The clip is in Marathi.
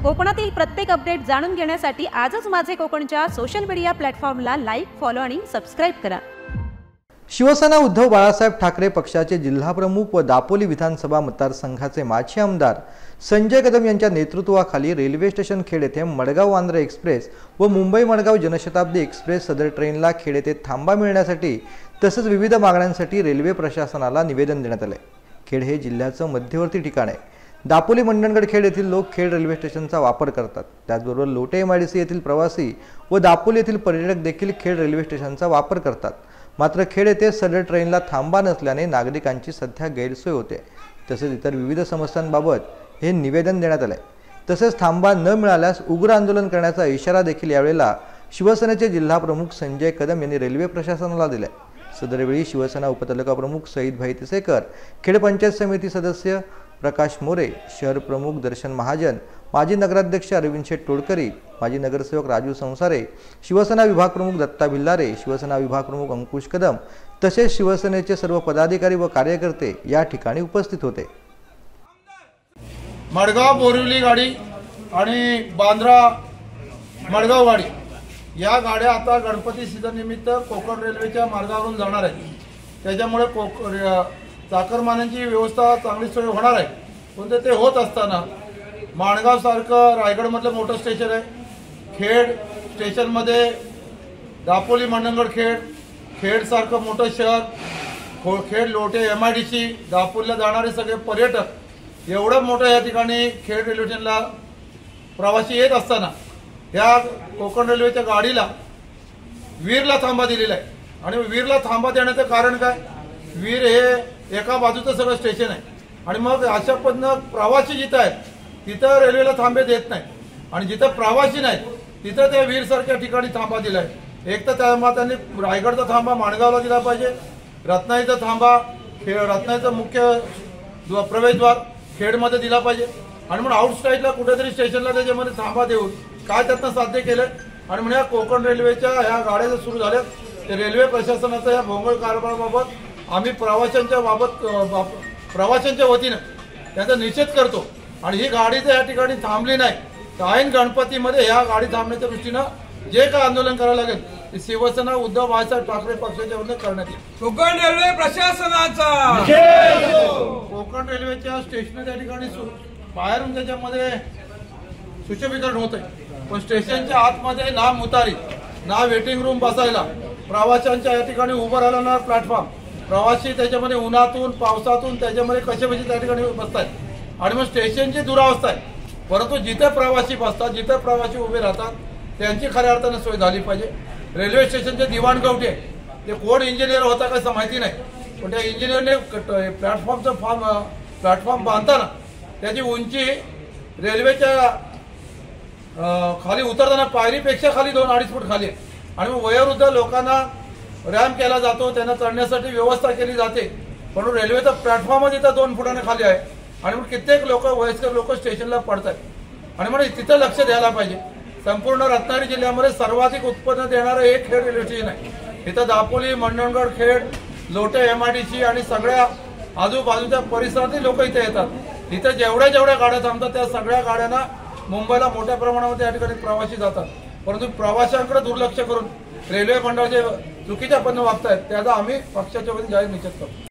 कोकणातील प्रत्येक अपडेट जाणून घेण्यासाठी आजच माझे कोकणच्या सोशल मीडिया प्लॅटफॉर्मला लाईक, फॉलो आणि सबस्क्राइब करा। शिवसेना उद्धव बाळासाहेब ठाकरे पक्षाचे जिल्हाप्रमुख व दापोली विधानसभा मतदारसंघाचे माजी आमदार संजय कदम यांच्या नेतृत्वाखाली रेल्वे स्टेशन खेड येथे मडगाव आंध्र एक्सप्रेस व मुंबई मडगाव जनशताब्दी एक्सप्रेस सदर ट्रेनला खेड येथे थांबा मिळण्यासाठी तसेच विविध मागण्यांसाठी रेल्वे प्रशासनाला निवेदन देण्यात आले। खेड हे जिल्ह्याचं मध्यवर्ती ठिकाण आहे। दापोली मंडणगड खेड येथील लोक खेड रेल्वे स्टेशनचा वापर करतात। त्याचबरोबर लोटे MIDC येथील प्रवासी व दापोली येथील पर्यटक देखील खेड रेल्वे स्टेशनचा वापर करतात। मात्र खेड येथे सदर ट्रेनला थांबा नसल्याने नागरिकांची सध्या गैरसोय होते। तसेच इतर विविध समस्यांबाबत हे निवेदन देण्यात आले। तसेच थांबा न मिळाल्यास उग्र आंदोलन करण्याचा इशारा देखील यावेळेला शिवसेनेचे जिल्हाप्रमुख संजय कदम यांनी रेल्वे प्रशासनाला दिला। सदरवेळी शिवसेना उपतालुका प्रमुख सईद भाई तिसेकर, खेड पंचायत समिती सदस्य प्रकाश मोरे, शहर प्रमुख दर्शन महाजन, माजी नगराध्यक्ष अरविंद शेठ तोडकरी, माजी नगरसेवक राजू संसारे, शिवसेना विभाग प्रमुख दत्ता भिल्लारे, शिवसेना विभाग प्रमुख अंकुश कदम तसेच शिवसेनेचे सर्व पदाधिकारी व कार्यकर्ते या ठिकाणी उपस्थित होते। मडगाव बोरिवली गाडी आणि बांद्रा मडगाव गाडी या गाड्या आता गणपती सीझन निमित्त कोकण रेल्वेच्या मार्गावरून जाणार आहेत। त्याच्यामुळे चाकरमान्यांची व्यवस्था चांगली सोय होणार आहे। पण ते होत असताना माणगाव सारखं रायगडमधलं मोठं स्टेशन आहे, खेड स्टेशनमध्ये दापोली मंडणगड खेड सारखं मोठं शहर, खेड लोटे MIDC दापोलीला जाणारे सगळे पर्यटक एवढं मोठं या ठिकाणी खेड रेल्वे स्टेशनला प्रवासी येत असताना या कोकण रेल्वेच्या गाडीला वीरला थांबा दिलेला आहे। आणि वीरला थांबा देण्याचं कारण काय, वीर हे एका बाजूचं सगळं स्टेशन आहे आणि मग अशा पद्धतीनं प्रवासी जिथं आहेत तिथं रेल्वेला थांबे देत नाही आणि जिथं प्रवासी नाहीत तिथं त्या वीर सारख्या ठिकाणी थांबा दिलाय। एक तर त्यांनी रायगडचा थांबा माणगावला दिला पाहिजे, रत्नागिरीचा थांबा रत्नागिरीचं मुख्य प्रवेशद्वार खेडमध्ये दिला पाहिजे आणि म्हणून आउटसाईडला कुठेतरी स्टेशनला त्याच्यामध्ये थांबा देऊन काय त्यातनं साध्य केलं आणि म्हणून या कोकण रेल्वेच्या ह्या गाड्या जर सुरू झाल्या तर रेल्वे प्रशासनाचा या भोंगळ कारभाराबाबत आम्ही प्रवाशांच्या वतीनं त्याचा निषेध करतो आणि ही गाडी जर या ठिकाणी थांबली नाही तर ऐन गणपतीमध्ये या गाडी थांबण्याच्या दृष्टीनं जे काय आंदोलन करावं लागेल ते शिवसेना उद्धव बाळासाहेब ठाकरे पक्षाच्या वतीने करण्यात येईल। कोकण रेल्वे प्रशासनाचा कोकण रेल्वेच्या स्टेशन त्या ठिकाणी बाहेरून त्याच्यामध्ये सुशोभीकरण होत आहे, पण स्टेशनच्या आतमध्ये ना मुतारी ना वेटिंग रूम बसायला, प्रवाशांच्या या ठिकाणी उभं राहणार प्लॅटफॉर्म, प्रवासी त्याच्यामध्ये उन्हातून पावसातून त्याच्यामध्ये कसे त्या ठिकाणी बसतात आणि मग स्टेशनची दुरावस्था आहे। परंतु जिथे प्रवासी बसतात, जिथे प्रवासी उभे राहतात त्यांची खऱ्या अर्थानं सोय झाली पाहिजे। रेल्वे स्टेशनचे दिवाणगवटे ते कोण इंजिनियर होता काय माहिती नाही, पण त्या इंजिनियरने प्लॅटफॉर्म बांधताना त्याची उंची रेल्वेच्या खाली उतरताना पायरीपेक्षा खाली 2-2.5 फूट खाली आहे आणि मग वयोवृद्ध लोकांना रॅम्प केला जातो, त्यांना चढण्यासाठी व्यवस्था केली जाते, पण रेल्वेचा प्लॅटफॉर्मच इथं 2 फुटाने खाली आहे आणि मग कित्येक लोक वयस्कर लोक स्टेशनला पडतात आणि म्हणून तिथं लक्ष द्यायला पाहिजे। संपूर्ण रत्नागिरी जिल्ह्यामध्ये सर्वाधिक उत्पन्न देणारं एक खेड रेल्वे स्टेशन आहे। इथं दापोली मंडणगड खेड लोटे MIDC आणि सगळ्या आजूबाजूच्या परिसरातील लोक इथे येतात। इथं जेवढ्या गाड्या थांबतात त्या सगळ्या गाड्यांना मुंबईला मोठ्या प्रमाणामध्ये या ठिकाणी प्रवासी जातात, परंतु प्रवाशांकडे दुर्लक्ष करून रेल्वे मंडळ जे चुकीच्या पद्धतीने वागतायत त्याचा आम्ही पक्षाच्या वतीने जाहीर निषेध करतो।